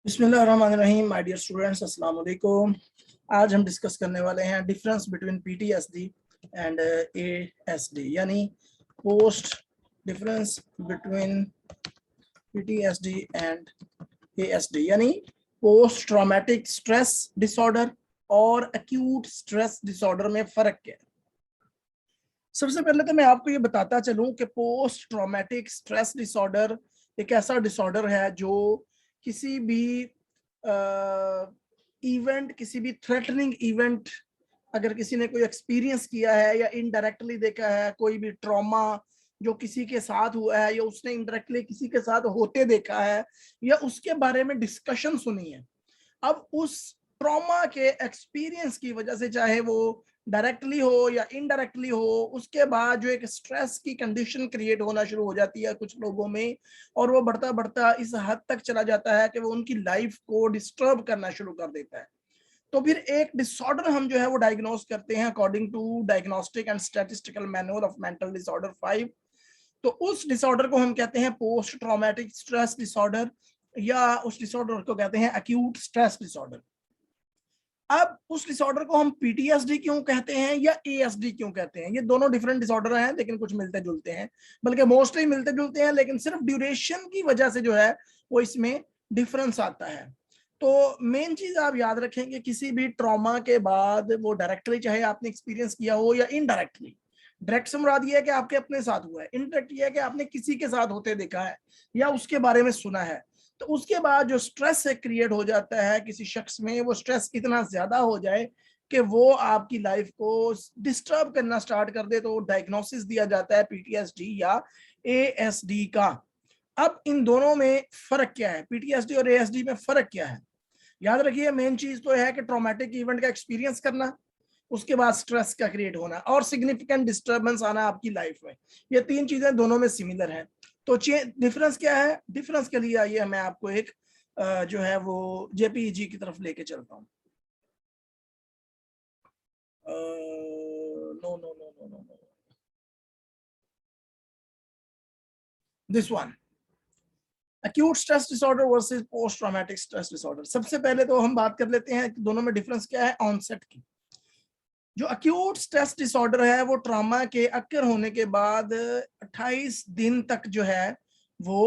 बिस्मिल्लाहिर्रहमानिर्रहीम। My dear students, अस्सलाम वालेकुम। आज हम डिस्कस करने वाले हैं difference between PTSD and ASD, यानी post difference between PTSD and ASD, यानी पोस्ट ट्रॉमेटिक स्ट्रेस डिसऑर्डर और एक्यूट स्ट्रेस डिसऑर्डर में फर्क क्या है। सबसे पहले तो मैं आपको ये बताता चलूं कि पोस्ट ट्रॉमेटिक स्ट्रेस डिसऑर्डर एक ऐसा डिसऑर्डर है जो किसी भी इवेंट, किसी भी थ्रेटनिंग इवेंट, अगर किसी ने कोई एक्सपीरियंस किया है या इनडायरेक्टली देखा है, कोई भी ट्रॉमा जो किसी के साथ हुआ है या उसने इनडायरेक्टली किसी के साथ होते देखा है या उसके बारे में डिस्कशन सुनी है, अब उस ट्रॉमा के एक्सपीरियंस की वजह से, चाहे वो डायरेक्टली हो या इनडायरेक्टली हो, उसके बाद जो एक स्ट्रेस की कंडीशन क्रिएट होना शुरू हो जाती है कुछ लोगों में, और वो बढ़ता बढ़ता इस हद तक चला जाता है कि वो उनकी लाइफ को डिस्टर्ब करना शुरू कर देता है। तो फिर एक डिसऑर्डर हम जो है वो डायग्नोस करते हैं according to diagnostic and statistical manual of mental disorder 5। तो उस डिसऑर्डर को हम कहते हैं पोस्ट ट्रॉमेटिक स्ट्रेस डिसऑर्डर, या उस डिसऑर्डर को कहते हैं एक्यूट स्ट्रेस डिसऑर्डर। अब उस डिसऑर्डर को हम पीटीएसडी क्यों कहते हैं या एएसडी क्यों कहते हैं? ये दोनों डिफरेंट डिसऑर्डर हैं, लेकिन कुछ मिलते जुलते हैं, बल्कि मोस्टली मिलते जुलते हैं, लेकिन सिर्फ ड्यूरेशन की वजह से जो है वो इसमें डिफरेंस आता है। तो मेन चीज आप याद रखेंगे, किसी भी ट्रॉमा के बाद वो डायरेक्टली चाहे आपने एक्सपीरियंस किया हो या इनडायरेक्टली, डायरेक्ट से मुराद ये है कि आपके अपने साथ हुआ है, इनडायरेक्ट ये है कि आपने किसी के साथ होते देखा है या उसके बारे में सुना है, तो उसके बाद जो स्ट्रेस क्रिएट हो जाता है किसी शख्स में, वो स्ट्रेस इतना ज्यादा हो जाए कि वो आपकी लाइफ को डिस्टर्ब करना स्टार्ट कर दे, तो डायग्नोसिस दिया जाता है पीटीएसडी या एएसडी का। अब इन दोनों में फर्क क्या है, पीटीएसडी और एएसडी में फर्क क्या है? याद रखिए, मेन चीज तो है कि ट्रॉमेटिक इवेंट का एक्सपीरियंस करना, उसके बाद स्ट्रेस का क्रिएट होना और सिग्निफिकेंट डिस्टर्बेंस आना आपकी लाइफ में। ये तीन चीजें दोनों में सिमिलर हैं। तो डिफरेंस क्या है? डिफरेंस के लिए आइए मैं आपको एक जो है वो जेपीईजी की तरफ लेके चलता हूँ। No no no no no no, this one, acute stress disorder versus post traumatic stress disorder. सबसे पहले तो हम बात कर लेते हैं कि दोनों में डिफरेंस क्या है ऑनसेट की। जो एक्यूट स्ट्रेस डिसऑर्डर है वो ट्रॉमा के अक्कर होने के बाद 28 दिन तक जो है वो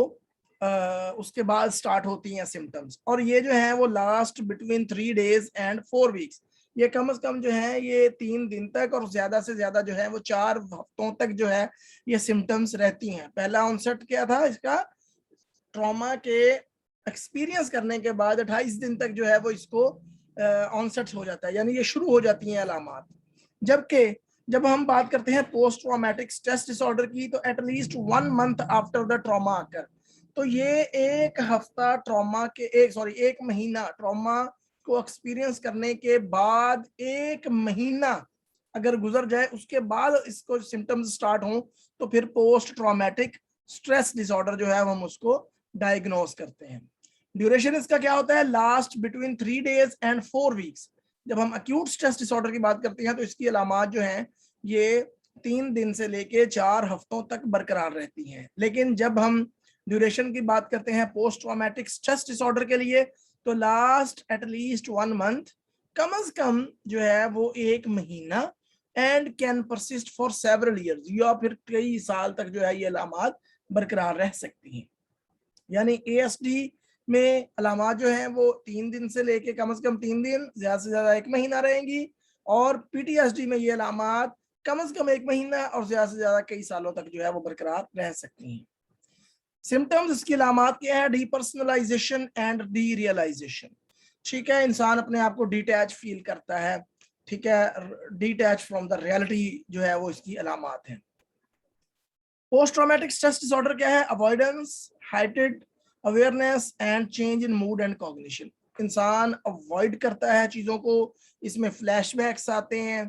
उसके बाद स्टार्ट होती हैं सिम्टम्स, और ये जो है वो last between 3 days and 4 weeks। ये कम से कम जो है ये 3 दिन तक और ज्यादा से ज्यादा जो है वो 4 हफ्तों तक जो है ये सिम्टम्स रहती हैं। पहला ऑनसेट क्या था इसका? ट्रॉमा के एक्सपीरियंस करने के बाद 28 दिन तक जो है वो इसको ऑनसेट हो जाता है, यानी ये शुरू हो जाती हैं अलामात। जबकि जब हम बात करते हैं पोस्ट ट्रॉमेटिक स्ट्रेस डिसऑर्डर की, तो at least 1 month after the trauma आकर, तो ये एक हफ्ता ट्रॉमा के एक महीना ट्रॉमा को एक्सपीरियंस करने के बाद, एक महीना अगर गुजर जाए उसके बाद इसको सिम्टम्स स्टार्ट हों, तो फिर पोस्ट ट्रॉमेटिक स्ट्रेस डिसऑर्डर जो है हम उसको डायग्नोस करते हैं। ड्यूरेशन इसका क्या होता है? Last between 3 days and 4 weeks। जब हम एक्यूट स्ट्रेस डिसऑर्डर की बात करते हैं तो इसकी अलामात जो हैं ये 3 दिन से लेके 4 हफ्तों तक बरकरार रहती हैं। लेकिन जब हम ड्यूरेशन की बात करते हैं पोस्ट ट्रॉमेटिक स्ट्रेस डिसऑर्डर के लिए, तो लास्ट एटलीस्ट 1 month, कम से कम जो है वो एक महीना, and can persist for several years, या फिर कई साल तक जो है ये अलामात बरकरार रह सकती हैं। यानी एएसडी में अलामात जो हैं वो 3 दिन से लेके कम से कम 3 दिन, ज्यादा से ज्यादा 1 महीना रहेंगी, और पीटीएसडी में ये अलामात कम से कम 1 महीना और ज्यादा से ज्यादा कई सालों तक जो है वो बरकरार रह सकती हैं। सिम्टम्स इसकी अलामात क्या है? Depersonalization and derealization. ठीक है, इंसान अपने आप को डिटैच फील करता है, ठीक है, डिटैच फ्रॉम द रियलिटी जो है वो इसकी अलामात है। पोस्ट ट्रॉमेटिक स्ट्रेस डिसऑर्डर क्या है? अवॉइडेंस, हाइटेड awareness and change in mood and cognition. इंसान अवॉइड करता है चीजों को, इसमें फ्लैशबैक्स आते हैं,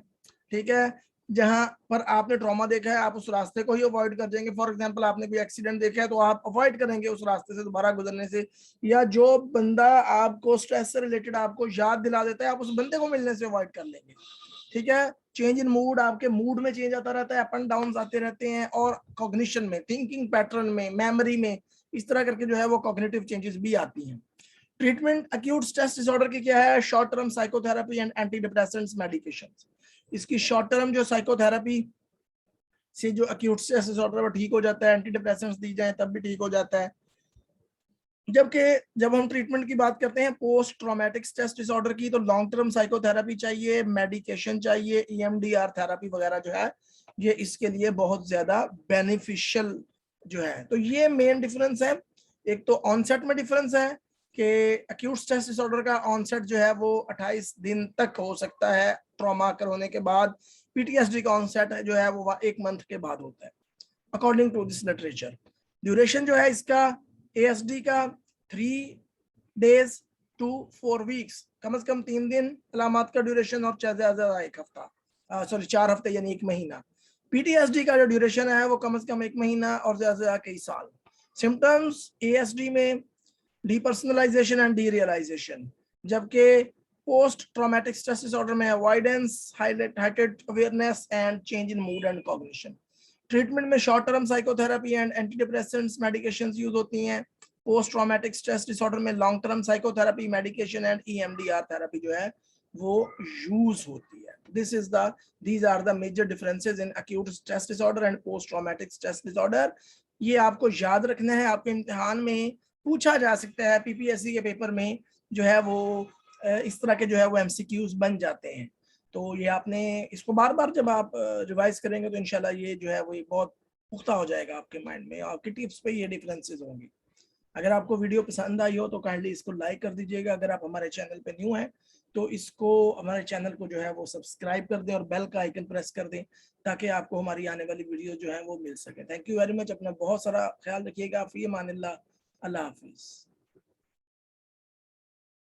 ठीक है, जहां पर आपने ट्रॉमा देखा है आप उस रास्ते को ही अवॉइड कर देंगे। फॉर एग्जांपल, आपने कोई एक्सीडेंट देखा है तो आप अवॉइड करेंगे उस रास्ते से दोबारा गुजरने से, या जो बंदा आपको स्ट्रेस से रिलेटेड आपको याद दिला देता है आप उस बंदे को मिलने से अवॉइड कर लेंगे, ठीक है। चेंज इन मूड, आपके मूड में चेंज आता रहता है, अप एंड डाउन आते रहते हैं, और कॉग्निशन में, थिंकिंग पैटर्न में, मेमोरी में, इस तरह करके जो है वो कॉग्निटिव चेंजेस भी आती हैं। ट्रीटमेंट एक्यूट स्ट्रेस डिसऑर्डर की क्या है? Short term psychotherapy and anti depressants medication. इसकी शॉर्ट टर्म जो साइकोथेरेपी से जो एक्यूट स्ट्रेस डिसऑर्डर वो ठीक हो जाता है, एंटी डिप्रेसेंट्स दी जाए तब भी ठीक हो जाता है। जबकि जब हम ट्रीटमेंट की बात करते हैं पोस्ट ट्रॉमेटिक स्ट्रेस डिसऑर्डर की, तो लॉन्ग टर्म साइकोथेरेपी चाहिए, मेडिकेशन चाहिए, EMDR थेरेपी वगैरह जो है ये इसके लिए बहुत ज्यादा बेनिफिशियल जो है। तो ये मेन डिफरेंस है। एक तो ऑनसेट में डिफरेंस है कि एक्यूट स्ट्रेस डिसऑर्डर का ऑनसेट जो है वो 28 दिन तक हो सकता है ट्रॉमा कर होने के बाद। PTSD का ऑनसेट जो है वो 1 मंथ के बाद होता है according to this literature. Duration जो है इसका ASD का 3 days to 4 weeks, कम से कम 3 दिन अलामत का ड्यूरेशन और ज्यादा 1 हफ्ता, सॉरी 4 हफ्ते यानी 1 महीना। PTSD का जो ड्यूरेशन है वो कम से कम 1 महीना और ज्यादा कई साल। सिम्टम्स ASD में डिपर्सनलाइजेशन एंड डीरियलाइजेशन, जबकि पोस्ट ट्रॉमेटिक स्ट्रेस डिसऑर्डर में अवॉइडेंस, हाइटेड awareness and change in mood and cognition. Treatment में short term psychotherapy and anti depressants medications use होती हैं। पोस्ट ट्रॉमेटिक स्ट्रेस डिसऑर्डर में long term psychotherapy, medication and EMDR therapy जो है वो use होती है। these are the major differences in acute stress disorder and post traumatic stress disorder। ये आपको याद रखना है, आपके इम्तिहान में पूछा जा सकता है, PPSC के पेपर में जो है वो इस तरह के जो है वो MCQs बन जाते हैं। तो ये आपने इसको बार बार जब आप रिवाइज करेंगे तो इंशाल्लाह ये जो है वो बहुत पुख्ता हो जाएगा आपके माइंड में, आपकी टिप्स पे ये डिफरेंसेस होंगी। अगर आपको वीडियो पसंद आई हो तो काइंडली इसको लाइक कर दीजिएगा। अगर आप हमारे चैनल पे न्यू हैं तो इसको हमारे चैनल को जो है वो सब्सक्राइब कर दें और बेल का आइकन प्रेस कर दें ताकि आपको हमारी आने वाली वीडियो जो है वो मिल सके। Thank you very much. अपना बहुत सारा ख्याल रखिएगा। फी अमानिल्लाह। अल्लाह हाफिज़।